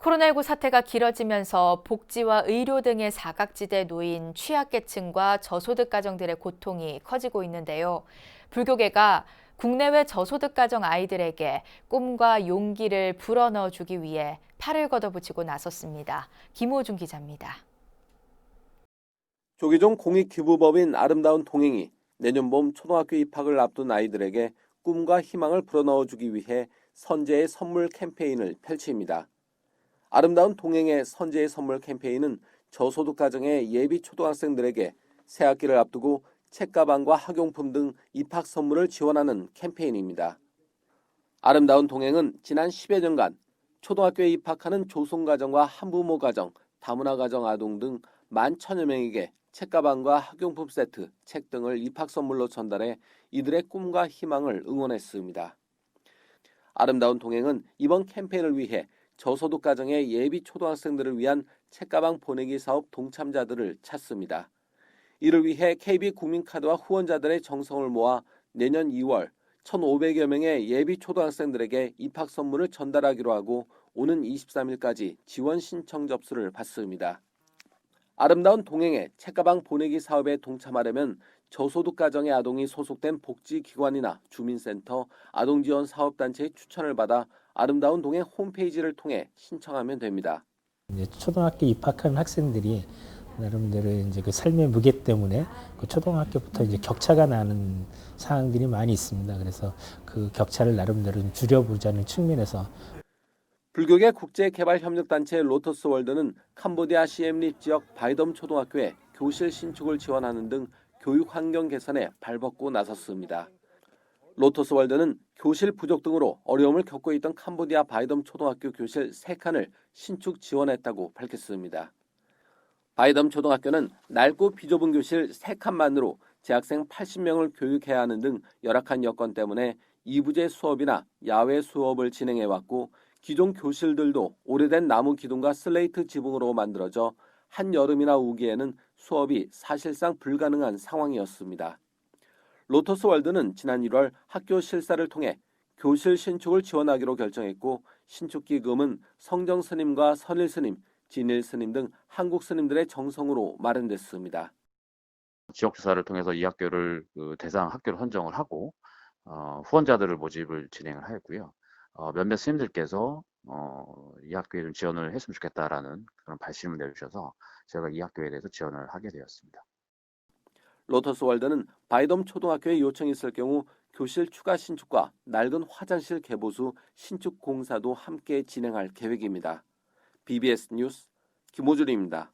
코로나19 사태가 길어지면서 복지와 의료 등의 사각지대에 놓인 취약계층과 저소득 가정들의 고통이 커지고 있는데요. 불교계가 국내외 저소득 가정 아이들에게 꿈과 용기를 불어넣어주기 위해 팔을 걷어붙이고 나섰습니다. 김호준 기자입니다. 조계종 공익기부법인 아름다운 동행이 내년 봄 초등학교 입학을 앞둔 아이들에게 꿈과 희망을 불어넣어주기 위해 선제의 선물 캠페인을 펼칩니다. 아름다운 동행의 선제의 선물 캠페인은 저소득 가정의 예비 초등학생들에게 새학기를 앞두고 책가방과 학용품 등 입학 선물을 지원하는 캠페인입니다. 아름다운 동행은 지난 10여 년간 초등학교에 입학하는 조손가정과 한부모 가정, 다문화 가정 아동 등 11,000여 명에게 책가방과 학용품 세트, 책 등을 입학 선물로 전달해 이들의 꿈과 희망을 응원했습니다. 아름다운 동행은 이번 캠페인을 위해 저소득 가정의 예비 초등학생들을 위한 책가방 보내기 사업 동참자들을 찾습니다. 이를 위해 KB 국민카드와 후원자들의 정성을 모아 내년 2월 1,500여 명의 예비 초등학생들에게 입학 선물을 전달하기로 하고 오는 23일까지 지원 신청 접수를 받습니다. 아름다운 동행의 책가방 보내기 사업에 동참하려면 저소득 가정의 아동이 소속된 복지기관이나 주민센터, 아동지원사업단체의 추천을 받아 아름다운 동행 홈페이지를 통해 신청하면 됩니다. 이제 초등학교 입학하는 학생들이 나름대로 이제 그 삶의 무게 때문에 그 초등학교부터 이제 격차가 나는 상황들이 많이 있습니다. 그래서 그 격차를 나름대로 좀 줄여보자는 측면에서 불교계 국제개발협력단체 로터스월드는 캄보디아 시엠립 지역 바이덤 초등학교에 교실 신축을 지원하는 등 교육 환경 개선에 발벗고 나섰습니다. 로터스월드는 교실 부족 등으로 어려움을 겪고 있던 캄보디아 바이덤 초등학교 교실 3칸을 신축 지원했다고 밝혔습니다. 바이덤 초등학교는 낡고 비좁은 교실 3칸만으로 재학생 80명을 교육해야 하는 등 열악한 여건 때문에 이부제 수업이나 야외 수업을 진행해왔고 기존 교실들도 오래된 나무 기둥과 슬레이트 지붕으로 만들어져 한여름이나 우기에는 수업이 사실상 불가능한 상황이었습니다. 로터스월드는 지난 1월 학교 실사를 통해 교실 신축을 지원하기로 결정했고 신축 기금은 성정 스님과 선일 스님, 진일 스님 등 한국 스님들의 정성으로 마련됐습니다. 지역조사를 통해서 이 학교를 대상 학교로 선정을 하고 후원자들을 모집을 진행을 하였고요. 몇몇 스님들께서 이 학교에 좀 지원을 했으면 좋겠다라는 그런 발심을 내주셔서 제가 이 학교에 대해서 지원을 하게 되었습니다. 로터스월드는 바이덤 초등학교에 요청이 있을 경우 교실 추가 신축과 낡은 화장실 개보수 신축 공사도 함께 진행할 계획입니다. BBS 뉴스 김호준입니다.